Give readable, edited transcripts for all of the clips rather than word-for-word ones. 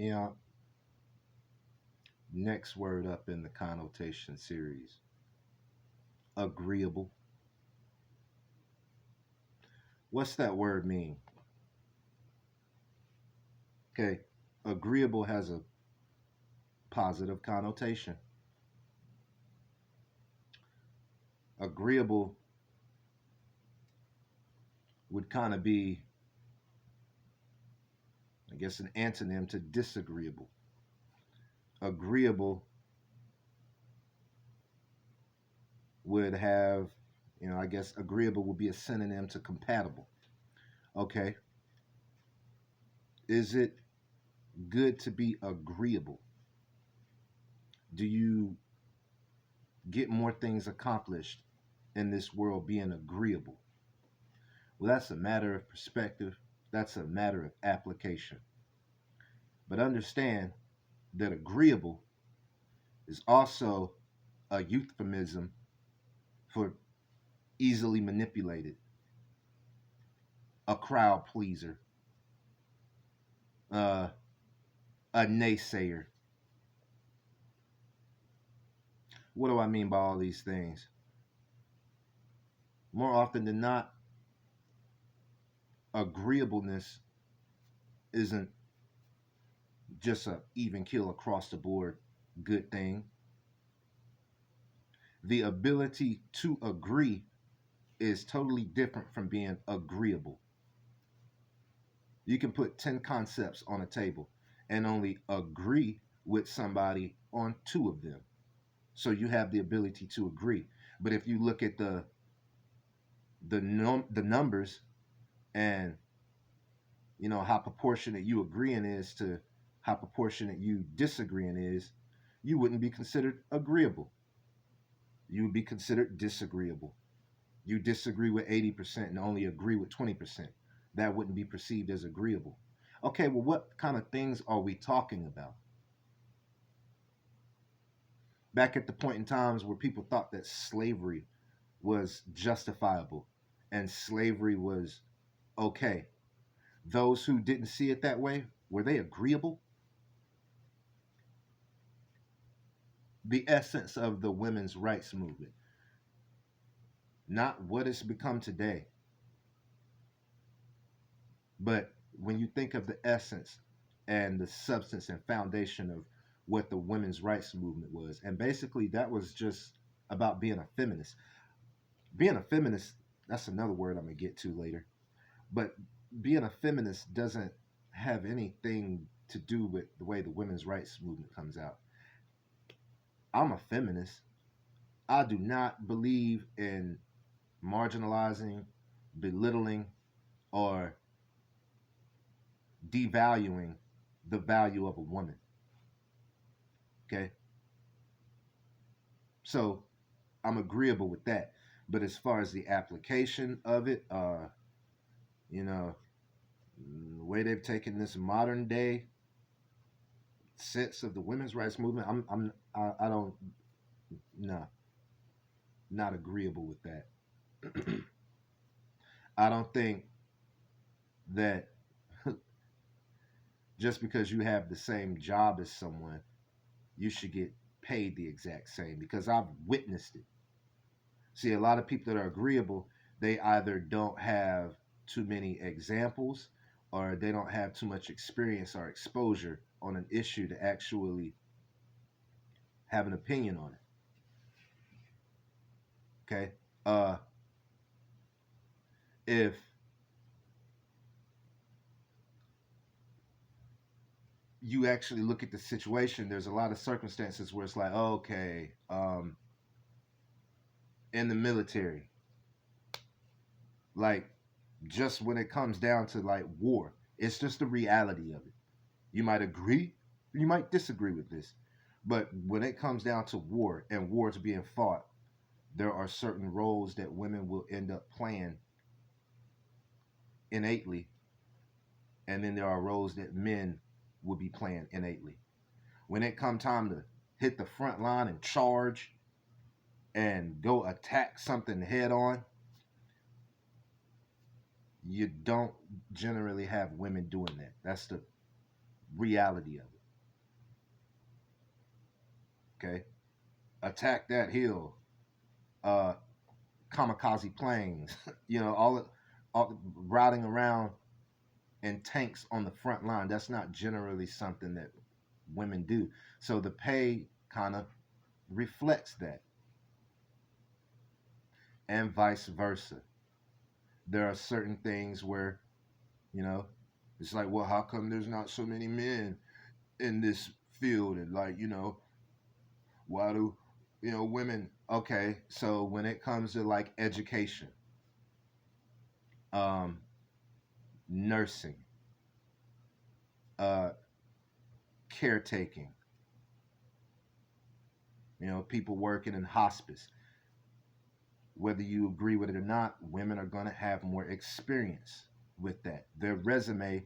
You know, next word up in the connotation series, agreeable. What's that word mean? Okay, agreeable has a positive connotation. Agreeable would kind of be, I guess, an antonym to disagreeable. Agreeable would have, I guess agreeable would be a synonym to compatible. Okay, is it good to be agreeable? Do you get more things accomplished in this world being agreeable? Well, that's a matter of perspective, that's a matter of application. But understand that agreeable is also a euphemism for easily manipulated, a crowd pleaser, uh, a naysayer. What do I mean by all these things? More often than not, agreeableness isn't just a even kill across the board good thing. The ability to agree is totally different from being agreeable. You can put 10 concepts on a table and only agree with somebody on two of them. So you have the ability to agree. But if you look at the numbers and how proportionate you agreeing is to how proportionate you disagreeing is, you wouldn't be considered agreeable. You would be considered disagreeable. You disagree with 80% and only agree with 20%. That wouldn't be perceived as agreeable. Okay, well, what kind of things are we talking about? Back at the point in times where people thought that slavery was justifiable and slavery was okay, those who didn't see it that way, were they agreeable? The essence of the women's rights movement, not what it's become today, but when you think of the essence and the substance and foundation of what the women's rights movement was, and basically that was just about being a feminist. Being a feminist, that's another word I'm gonna get to later, but being a feminist doesn't have anything to do with the way the women's rights movement comes out. I'm a feminist. I do not believe in marginalizing, belittling, or devaluing the value of a woman. Okay, so I'm agreeable with that. But as far as the application of it, you know, the way they've taken this modern day sense of the women's rights movement, I don't, no, not agreeable with that. I don't think that just because you have the same job as someone, you should get paid the exact same because I've witnessed it. See, a lot of people that are agreeable, they either don't have too many examples or they don't have too much experience or exposure on an issue to actually have an opinion on it. Okay. If you actually look at the situation, there's a lot of circumstances where it's like, oh, okay, in the military, like just when it comes down to like war, it's just the reality of it. You might agree, you might disagree with this, but when it comes down to war and wars being fought, there are certain roles that women will end up playing innately, and then there are roles that men will be playing innately. When it comes time to hit the front line and charge and go attack something head on, you don't generally have women doing that. That's the reality of it. Okay, attack that hill, uh, kamikaze planes, all riding around in tanks on the front line. That's not generally something that women do. So the pay kind of reflects that, and vice versa. There are certain things where, you know, it's like, well, how come there's not so many men in this field? And like, why do, women? Okay, so when it comes to like education, um, nursing, uh, caretaking, people working in hospice, whether you agree with it or not, women are going to have more experience with that. Their resume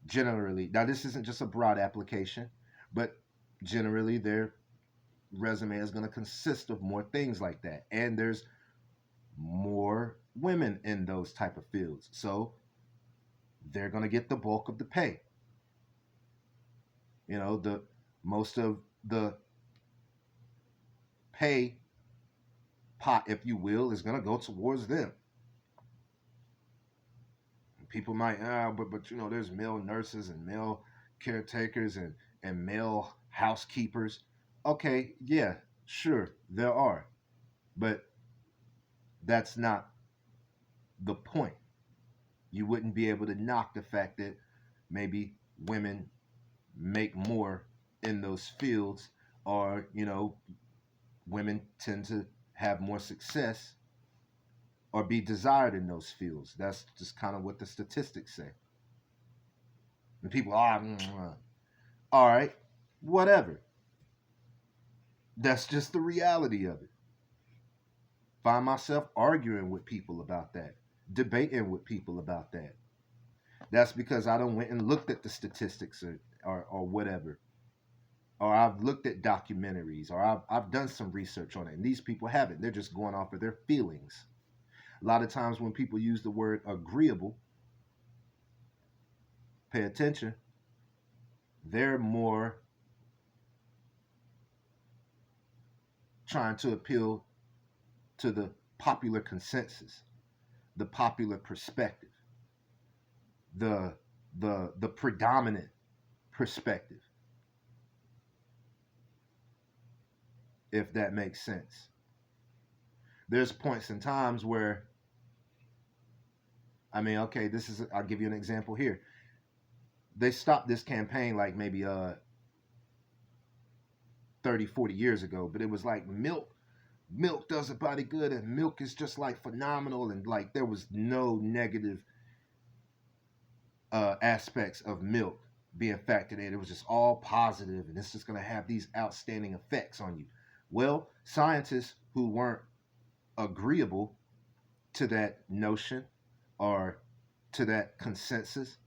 generally, now this isn't just a broad application, but generally their resume is going to consist of more things like that. And there's more women in those type of fields. So they're going to get the bulk of the pay. The most of the pay pot, if you will, is going to go towards them. People might, but there's male nurses and male caretakers and male housekeepers. Okay, yeah, sure, there are, but that's not the point. You wouldn't be able to knock the fact that maybe women make more in those fields, or women tend to have more success or be desired in those fields. That's just kind of what the statistics say. And people, all right, whatever. That's just the reality of it. Find myself arguing with people about that, debating with people about that. That's because I don't went and looked at the statistics, or whatever. Or I've looked at documentaries, or I've done some research on it. And these people haven't. They're just going off of their feelings. A lot of times when people use the word agreeable, pay attention, they're more trying to appeal to the popular consensus, the popular perspective, the the predominant perspective, if that makes sense. There's points and times where, I mean, okay, I'll give you an example here. They stopped this campaign like maybe 30, 40 years ago, but it was like milk does a body good, and milk is just like phenomenal, and like there was no negative aspects of milk being factored in. It was just all positive, and it's just going to have these outstanding effects on you. Well, scientists who weren't agreeable to that notion or to that consensus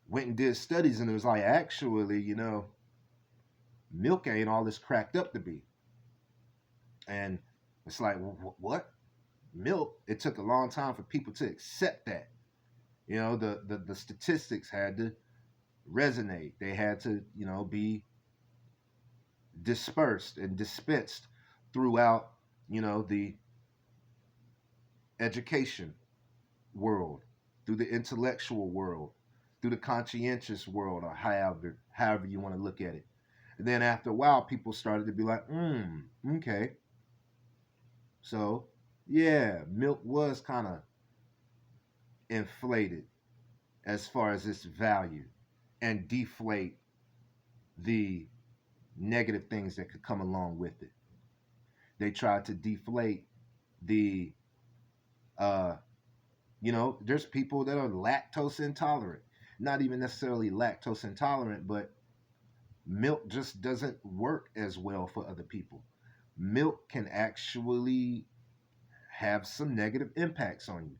went and did studies, and it was like, actually, milk ain't all it's cracked up to be. And it's like, what? Milk? It took a long time for people to accept that. The statistics had to resonate. They had to, be dispersed and dispensed throughout, the education world, through the intellectual world, through the conscientious world, or however you want to look at it. And then after a while, people started to be like, okay. So, yeah, milk was kind of inflated as far as its value, and deflate the negative things that could come along with it. They tried to deflate the, uh, there's people that are lactose intolerant. Not even necessarily lactose intolerant, but milk just doesn't work as well for other people. Milk can actually have some negative impacts on you.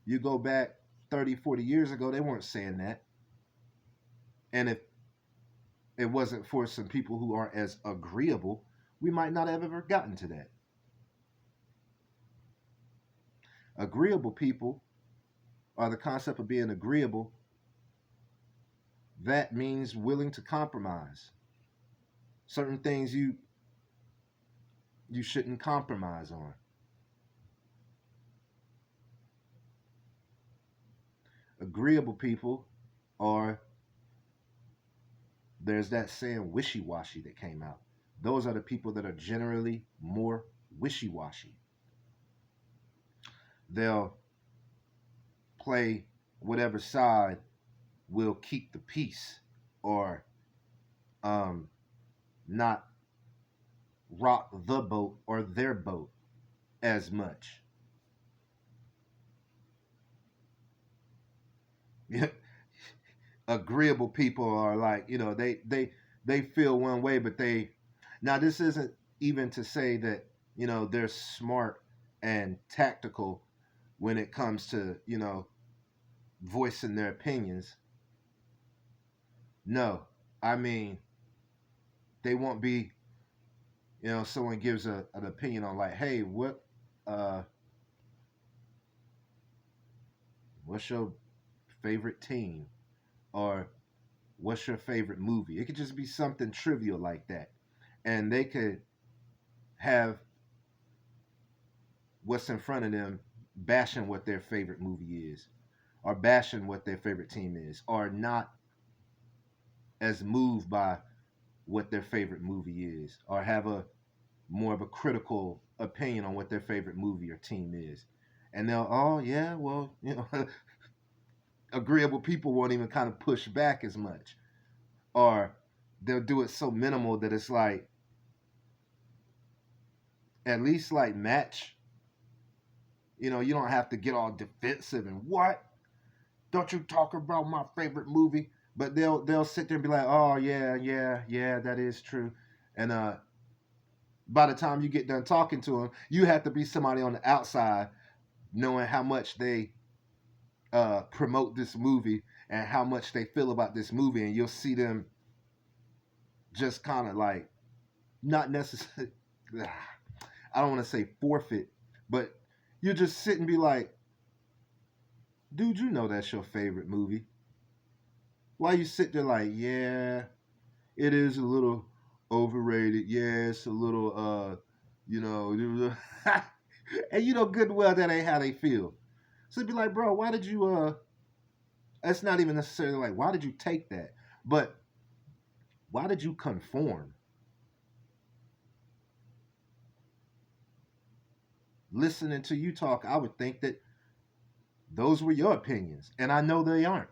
You go back 30, 40 years ago, they weren't saying that. And if it wasn't for some people who aren't as agreeable, we might not have ever gotten to that. Agreeable people, or the concept of being agreeable, That means willing to compromise. Certain things you shouldn't compromise on. Agreeable people are, there's that saying wishy-washy that came out. Those are the people that are generally more wishy-washy. They'll play whatever side will keep the peace, or um, not rock the boat or their boat as much. Agreeable people are like, they feel one way, but they, now this isn't even to say that, they're smart and tactical when it comes to, voicing their opinions. No, I mean, they won't be, someone gives an opinion on, like, hey, uh what's your favorite team, or what's your favorite movie? It could just be something trivial like that, and they could have what's in front of them bashing what their favorite movie is, or bashing what their favorite team is, or not as moved by what their favorite movie is, or have a more of a critical opinion on what their favorite movie or team is. And they'll, oh yeah, well, agreeable people won't even kind of push back as much, or they'll do it so minimal that it's like, at least like match. You don't have to get all defensive and, what? Don't you talk about my favorite movie? But they'll sit there and be like, oh yeah, yeah, yeah, that is true. And by the time you get done talking to them, you have to be somebody on the outside, knowing how much they promote this movie and how much they feel about this movie, and you'll see them just kind of like, not necessarily. I don't want to say forfeit, but you just sit and be like, dude, that's your favorite movie. Why you sit there like, yeah, it is a little overrated. Yeah, it's a little, you know, and you know good and well that ain't how they feel. So it'd be like, bro, why did you, that's not even necessarily like, why did you take that? But why did you conform? Listening to you talk, I would think that those were your opinions. And I know they aren't.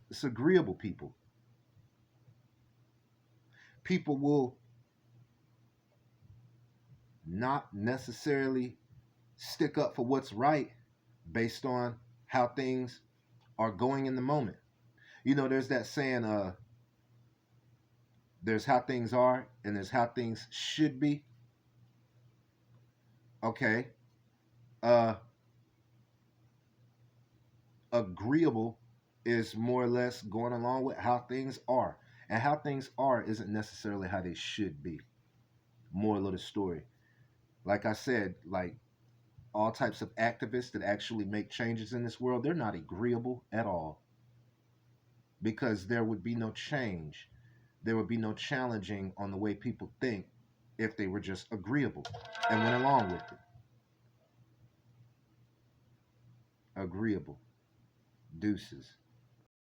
It's agreeable people. People will not necessarily stick up for what's right based on how things are going in the moment. There's that saying, there's how things are and there's how things should be. Okay. Uh, Agreeable is more or less going along with how things are. And how things are isn't necessarily how they should be. Moral of the story. Like I said, like all types of activists that actually make changes in this world, they're not agreeable at all, because there would be no change. There would be no challenging on the way people think if they were just agreeable and went along with it. Agreeable. Deuces.